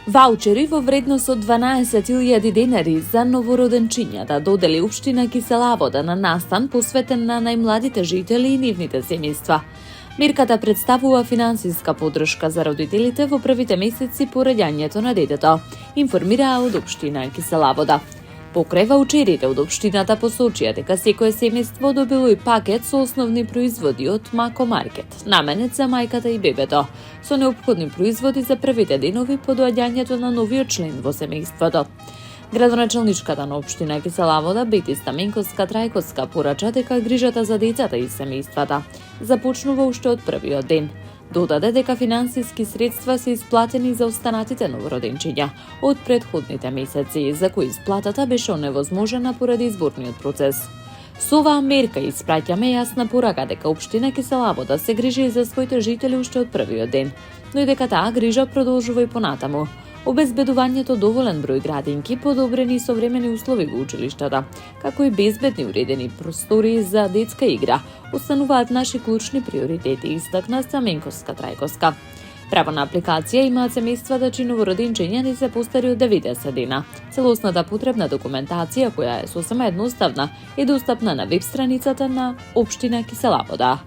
Ваучери во вредност од 12.000 денари за новороденчињата додели општина Кисела Вода на настан посветен на најмладите жители и нивните семејства. Мерката представува финансиска поддршка за родителите во првите месеци по раѓањето на детето, информираа од општина Кисела Вода. Покрај ваучерите од општината посочија дека секое семејство добило и пакет со основни производи од Мако Маркет, наменет за мајката и бебето, со неопходни производи за првите денови по доаѓањето на новиот член во семејството. Градоначалничката на општина Кисела Вода Бети Стаменковска-Трајковска порача дека грижата за децата и семејствата започнува уште од првиот ден. Додаде дека финансиски средства се исплатени за останатите новороденчиња од претходните месеци, за кои исплатата беше оневозможена поради изборниот процес. Со оваа мерка испраќаме јасна порака дека општина Кисела Вода се грижи за своите жители уште од првиот ден, но и дека таа грижа продолжува и понатаму. Обезбедувањето доволен број градинки, подобрени и современи услови во училиштата, како и безбедни уредени простори за детска игра, остануваат наши клучни приоритети, истакна Стаменковска-Трајковска. Право на апликација имаат семејствата чии новороденчиња не се постари од 90 дена. Целосната потребна документација, која е сосема едноставна, е достапна на веб страницата на општина Кисела Вода.